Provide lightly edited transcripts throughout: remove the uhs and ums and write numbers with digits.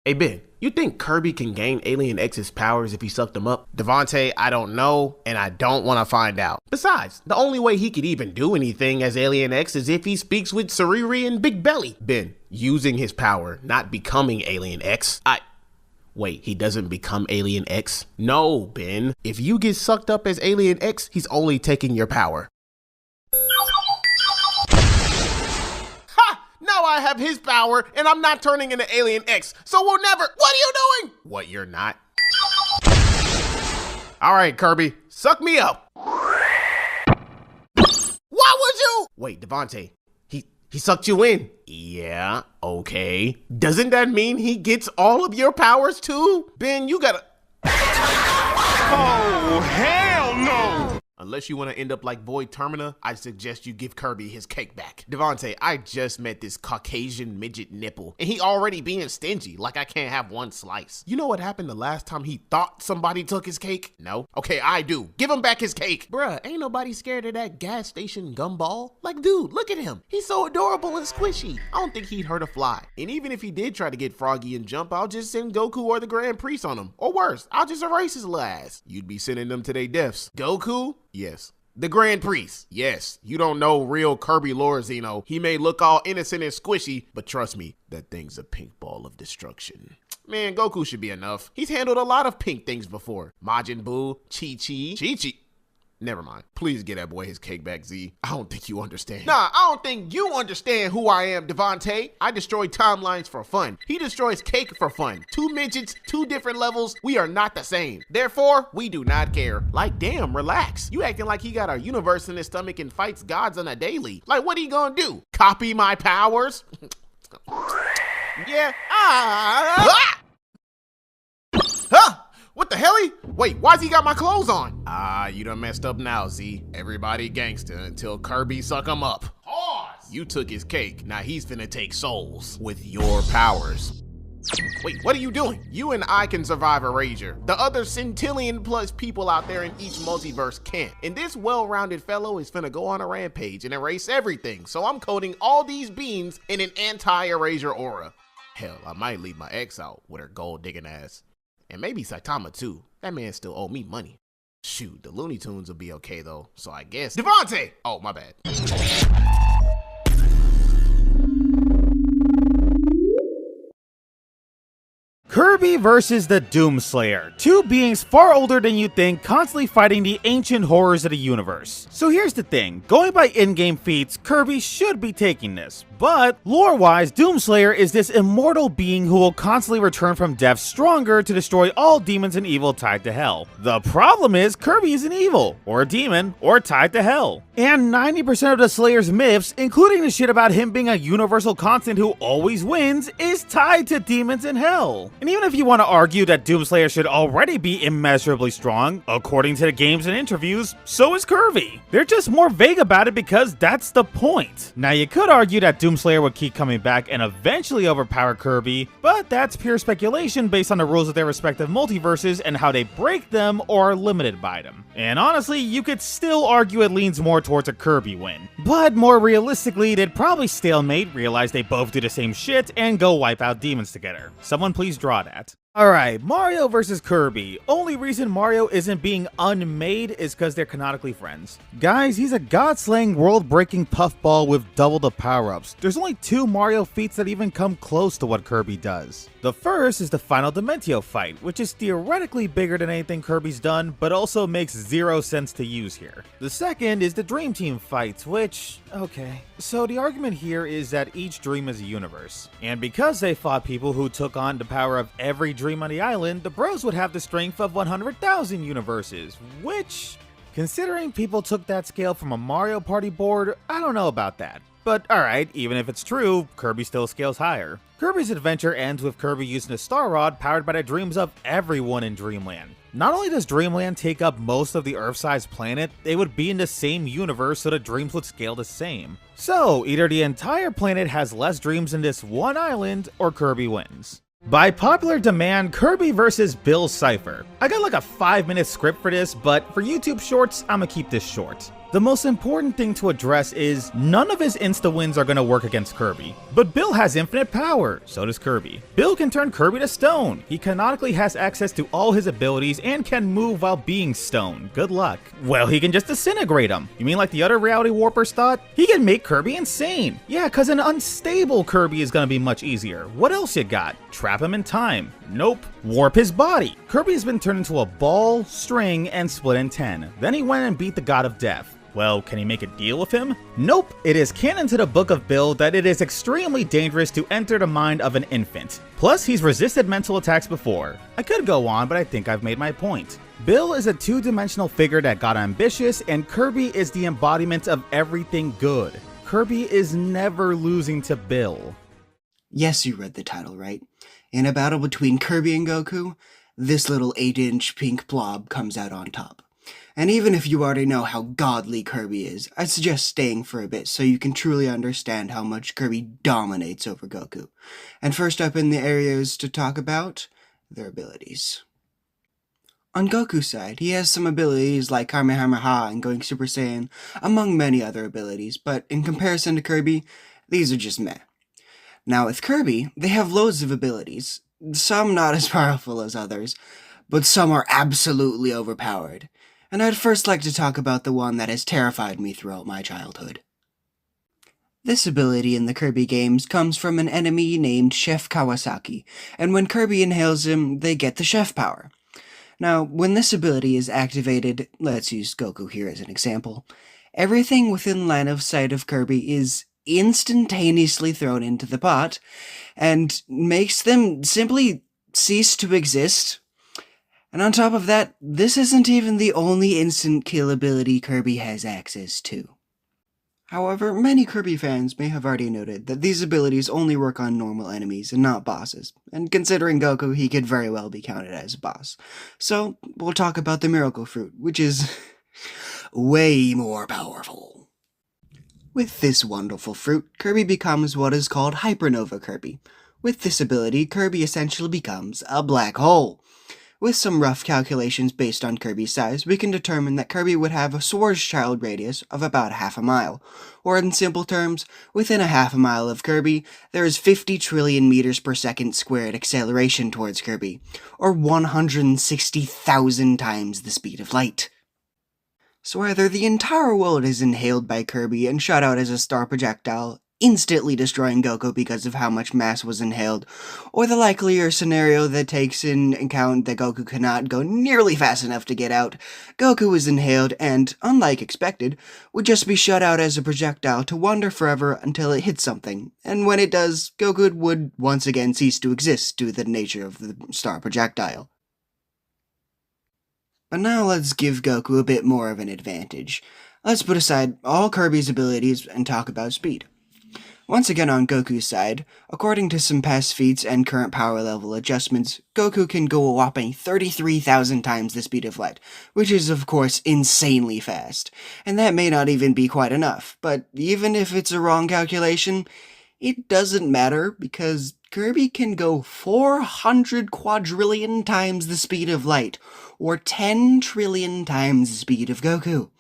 Hey Ben, you think Kirby can gain Alien X's powers if he sucked them up? Devontae, I don't know, and I don't want to find out. Besides, the only way he could even do anything as Alien X is if he speaks with Sariri and Big Belly. Ben, using his power, not becoming Alien X. Wait, he doesn't become Alien X? No, Ben. If you get sucked up as Alien X, he's only taking your power. Now I have his power, and I'm not turning into Alien X, so we'll never— What are you doing? What, you're not? Alright, Kirby, suck me up. Why would you? Wait, Devontae, he sucked you in. Yeah, okay. Doesn't that mean he gets all of your powers too? Ben, you gotta— Oh, hell no! Unless you want to end up like Void Termina, I suggest you give Kirby his cake back. Devontae, I just met this Caucasian midget nipple, and he already being stingy, like I can't have one slice. You know what happened the last time he thought somebody took his cake? No? Okay, I do. Give him back his cake. Bruh, ain't nobody scared of that gas station gumball. Like, dude, look at him. He's so adorable and squishy. I don't think he'd hurt a fly. And even if he did try to get froggy and jump, I'll just send Goku or the Grand Priest on him. Or worse, I'll just erase his little ass. You'd be sending them to their deaths. Goku? Yes. The Grand Priest. Yes. You don't know real Kirby lore, Zeno. He may look all innocent and squishy, but trust me, that thing's a pink ball of destruction. Man, Goku should be enough. He's handled a lot of pink things before. Majin Buu, Chi-Chi. Chi-Chi. Never mind. Please get that boy his cake back, Z. I don't think you understand. Nah, I don't think you understand who I am, Devontae. I destroy timelines for fun. He destroys cake for fun. Two midgets, two different levels. We are not the same. Therefore, we do not care. Like, damn, relax. You acting like he got a universe in his stomach and fights gods on a daily. Like, what are you gonna do? Copy my powers? Yeah. What the hell? Wait, why's he got my clothes on? You done messed up now, Z. Everybody gangster until Kirby suck him up. Pause! You took his cake, now he's finna take souls with your powers. Wait, what are you doing? You and I can survive erasure. The other centillion plus people out there in each multiverse can't. And this well-rounded fellow is finna go on a rampage and erase everything. So I'm coating all these beans in an anti-erasure aura. Hell, I might leave my ex out with her gold-digging ass. And maybe Saitama too. That man still owe me money. Shoot, the Looney Tunes will be okay though, so I guess— Devontae! Oh, my bad. Kirby versus the Doomslayer, two beings far older than you think, constantly fighting the ancient horrors of the universe. So here's the thing, going by in-game feats, Kirby should be taking this, but lore-wise, Doomslayer is this immortal being who will constantly return from death stronger to destroy all demons and evil tied to hell. The problem is, Kirby isn't evil, or a demon, or tied to hell. And 90% of the Slayer's myths, including the shit about him being a universal constant who always wins, is tied to demons and hell. And even if you want to argue that Doomslayer should already be immeasurably strong, according to the games and interviews, so is Kirby. They're just more vague about it because that's the point. Now you could argue that Doomslayer would keep coming back and eventually overpower Kirby, but that's pure speculation based on the rules of their respective multiverses and how they break them or are limited by them. And honestly, you could still argue it leans more towards a Kirby win. But more realistically, they'd probably stalemate, realize they both do the same shit, and go wipe out demons together. Someone please draw that. Alright, Mario versus Kirby. Only reason Mario isn't being unmade is because they're canonically friends. Guys, he's a god-slaying, world-breaking puffball with double the power-ups. There's only two Mario feats that even come close to what Kirby does. The first is the final Dementio fight, which is theoretically bigger than anything Kirby's done, but also makes zero sense to use here. The second is the Dream Team fights, which— okay. So the argument here is that each dream is a universe. And because they fought people who took on the power of every dream on the island, the bros would have the strength of 100,000 universes, which, considering people took that scale from a Mario Party board, I don't know about that. But alright, even if it's true, Kirby still scales higher. Kirby's adventure ends with Kirby using a Star Rod powered by the dreams of everyone in Dreamland. Not only does Dreamland take up most of the Earth-sized planet, they would be in the same universe so the dreams would scale the same. So either the entire planet has less dreams than this one island, or Kirby wins. By popular demand, Kirby versus Bill Cipher. I got like a 5-minute script for this, but for YouTube shorts, I'ma keep this short. The most important thing to address is none of his insta-wins are going to work against Kirby. But Bill has infinite power, so does Kirby. Bill can turn Kirby to stone. He canonically has access to all his abilities and can move while being stone. Good luck. Well, he can just disintegrate him. You mean like the other reality warpers thought? He can make Kirby insane. Yeah, cause an unstable Kirby is gonna be much easier. What else you got? Trap him in time. Nope. Warp his body. Kirby's been turned into a ball, string, and split in 10. Then he went and beat the God of Death. Well, can he make a deal with him? Nope. It is canon to the Book of Bill that it is extremely dangerous to enter the mind of an infant. Plus, he's resisted mental attacks before. I could go on, but I think I've made my point. Bill is a two-dimensional figure that got ambitious, and Kirby is the embodiment of everything good. Kirby is never losing to Bill. Yes, you read the title right. In a battle between Kirby and Goku, this little 8-inch pink blob comes out on top. And even if you already know how godly Kirby is, I suggest staying for a bit so you can truly understand how much Kirby dominates over Goku. And first up in the areas to talk about, their abilities. On Goku's side, he has some abilities like Kamehameha and going Super Saiyan, among many other abilities, but in comparison to Kirby, these are just meh. Now with Kirby, they have loads of abilities, some not as powerful as others, but some are absolutely overpowered. And I'd first like to talk about the one that has terrified me throughout my childhood. This ability in the Kirby games comes from an enemy named Chef Kawasaki, and when Kirby inhales him, they get the chef power. Now, when this ability is activated, let's use Goku here as an example, everything within line of sight of Kirby is instantaneously thrown into the pot, and makes them simply cease to exist. And on top of that, this isn't even the only instant kill ability Kirby has access to. However, many Kirby fans may have already noted that these abilities only work on normal enemies and not bosses, and considering Goku, he could very well be counted as a boss. So, we'll talk about the Miracle Fruit, which is way more powerful. With this wonderful fruit, Kirby becomes what is called Hypernova Kirby. With this ability, Kirby essentially becomes a black hole. With some rough calculations based on Kirby's size, we can determine that Kirby would have a Schwarzschild radius of about half a mile. Or in simple terms, within a half a mile of Kirby, there is 50 trillion meters per second squared acceleration towards Kirby, or 160,000 times the speed of light. So either the entire world is inhaled by Kirby and shot out as a star projectile, instantly destroying Goku because of how much mass was inhaled, or the likelier scenario that takes in account that Goku cannot go nearly fast enough to get out, Goku is inhaled and, unlike expected, would just be shot out as a projectile to wander forever until it hits something, and when it does, Goku would once again cease to exist due to the nature of the star projectile. But now let's give Goku a bit more of an advantage. Let's put aside all Kirby's abilities and talk about speed. Once again on Goku's side, according to some past feats and current power level adjustments, Goku can go a whopping 33,000 times the speed of light, which is of course insanely fast, and that may not even be quite enough, but even if it's a wrong calculation, it doesn't matter because Kirby can go 400 quadrillion times the speed of light, or 10 trillion times the speed of Goku.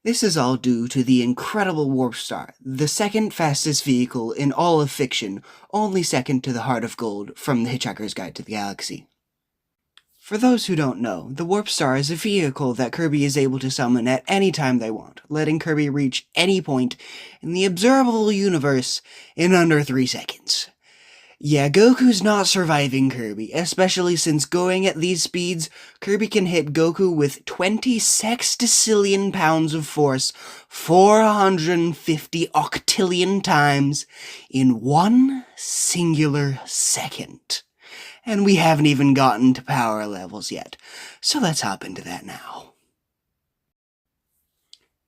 This is all due to the incredible Warp Star, the second fastest vehicle in all of fiction, only second to the Heart of Gold from The Hitchhiker's Guide to the Galaxy. For those who don't know, the Warp Star is a vehicle that Kirby is able to summon at any time they want, letting Kirby reach any point in the observable universe in under 3 seconds. Yeah, Goku's not surviving Kirby, especially since going at these speeds, Kirby can hit Goku with 20 sextillion pounds of force 450 octillion times in one singular second. And we haven't even gotten to power levels yet, so let's hop into that now.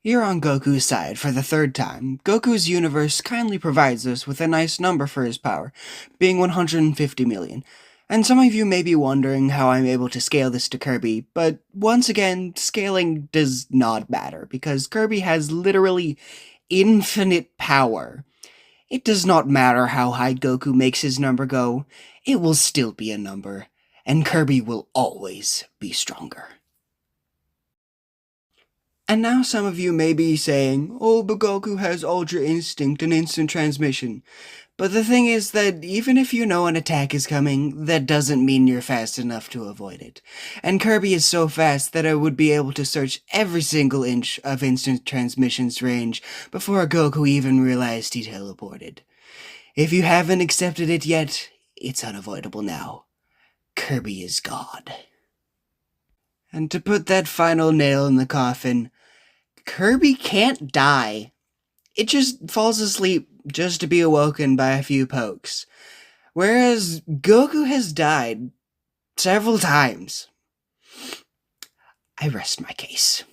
Here on Goku's side, for the third time, Goku's universe kindly provides us with a nice number for his power, being 150 million. And some of you may be wondering how I'm able to scale this to Kirby, but once again, scaling does not matter, because Kirby has literally infinite power. It does not matter how high Goku makes his number go, it will still be a number, and Kirby will always be stronger. And now some of you may be saying, oh, but Goku has Ultra Instinct and Instant Transmission. But the thing is that even if you know an attack is coming, that doesn't mean you're fast enough to avoid it. And Kirby is so fast that I would be able to search every single inch of Instant Transmission's range before Goku even realized he teleported. If you haven't accepted it yet, it's unavoidable now. Kirby is God. And to put that final nail in the coffin, Kirby can't die. It just falls asleep just to be awoken by a few pokes. Whereas Goku has died several times. I rest my case.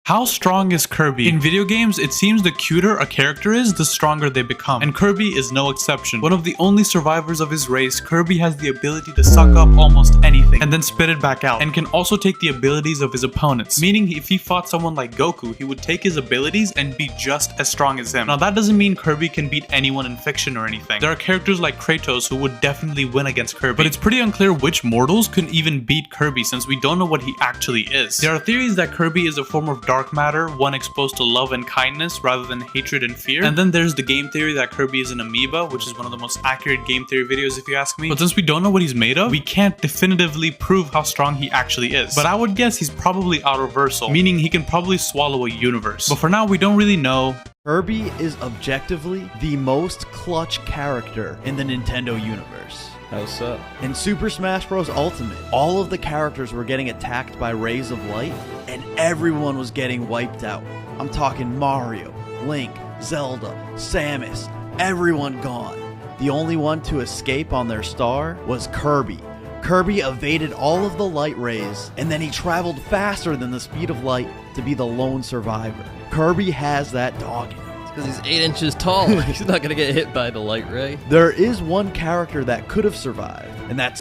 How strong is Kirby? In video games, it seems the cuter a character is, the stronger they become. And Kirby is no exception. One of the only survivors of his race, Kirby has the ability to suck up almost anything and then spit it back out, and can also take the abilities of his opponents. Meaning if he fought someone like Goku, he would take his abilities and be just as strong as him. Now that doesn't mean Kirby can beat anyone in fiction or anything. There are characters like Kratos who would definitely win against Kirby, but it's pretty unclear which mortals can even beat Kirby since we don't know what he actually is. There are theories that Kirby is a form of dark matter, one exposed to love and kindness rather than hatred and fear. And then there's the game theory that Kirby is an amoeba, which is one of the most accurate game theory videos if you ask me. But since we don't know what he's made of, we can't definitively prove how strong he actually is. But I would guess he's probably out-reversal, meaning he can probably swallow a universe. But for now, we don't really know. Kirby is objectively the most clutch character in the Nintendo universe. How so? In Super Smash Bros. Ultimate, all of the characters were getting attacked by rays of light, and everyone was getting wiped out. I'm talking Mario, Link, Zelda, Samus, everyone gone. The only one to escape on their star was Kirby. Kirby evaded all of the light rays, and then he traveled faster than the speed of light to be the lone survivor. Kirby has that dog in him. Because he's 8 inches tall. He's not going to get hit by the light ray. There is one character that could have survived, and that's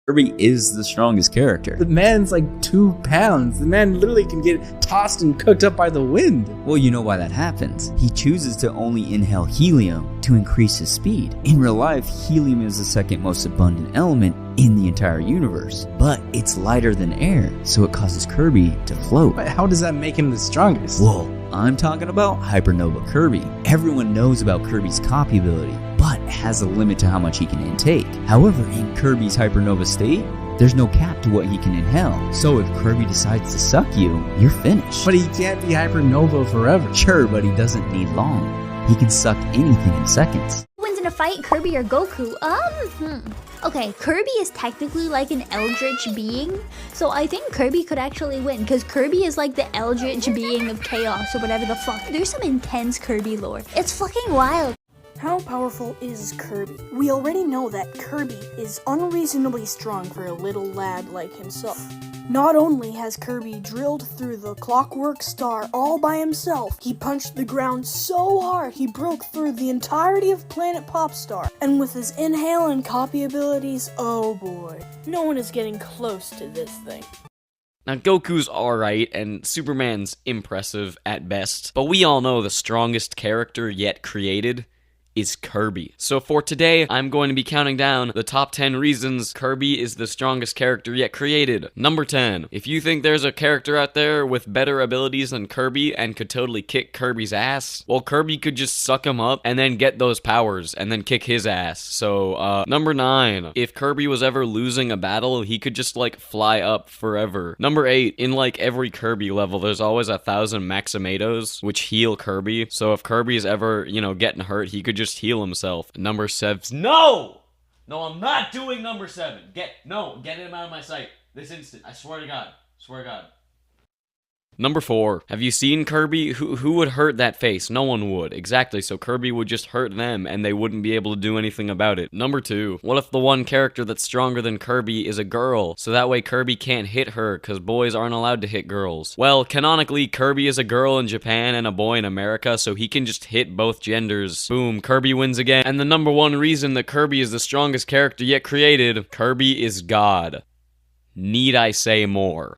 Kirby is the strongest character. The man's like 2 pounds. The man literally can get tossed and cooked up by the wind. Well, you know why that happens. He chooses to only inhale helium to increase his speed. In real life, helium is the second most abundant element in the entire universe, but it's lighter than air, so it causes Kirby to float. But how does that make him the strongest? Whoa, I'm talking about Hypernova Kirby. Everyone knows about Kirby's copy ability, but has a limit to how much he can intake. However, in Kirby's Hypernova state, there's no cap to what he can inhale. So if Kirby decides to suck you, you're finished. But he can't be Hypernova forever. Sure, but he doesn't need long. He can suck anything in seconds. Wins in a fight, Kirby or Goku? Okay, Kirby is technically like an eldritch being, so I think Kirby could actually win, because Kirby is like the eldritch being of chaos or whatever the fuck. There's some intense Kirby lore. It's fucking wild. How powerful is Kirby? We already know that Kirby is unreasonably strong for a little lad like himself. Not only has Kirby drilled through the Clockwork Star all by himself, he punched the ground so hard he broke through the entirety of Planet Popstar. And with his inhale and copy abilities, oh boy, no one is getting close to this thing. Now, Goku's alright, and Superman's impressive at best, but we all know the strongest character yet created is Kirby. So for today, I'm going to be counting down the top 10 reasons Kirby is the strongest character yet created. Number 10. If you think there's a character out there with better abilities than Kirby and could totally kick Kirby's ass, well, Kirby could just suck him up and then get those powers and then kick his ass. So, number 9. If Kirby was ever losing a battle, he could just, like, fly up forever. Number 8. In, like, every Kirby level, there's always 1,000 Maxamatos, which heal Kirby. So if Kirby's ever, you know, getting hurt, he could just heal himself. Number 7. No, I'm not doing number 7. Get him out of my sight this instant. I swear to God. Number 4. Have you seen Kirby? Who would hurt that face? No one would. Exactly, so Kirby would just hurt them and they wouldn't be able to do anything about it. Number 2. What if the one character that's stronger than Kirby is a girl? So that way Kirby can't hit her because boys aren't allowed to hit girls. Well, canonically, Kirby is a girl in Japan and a boy in America, so he can just hit both genders. Boom, Kirby wins again. And the number 1 reason that Kirby is the strongest character yet created, Kirby is God. Need I say more?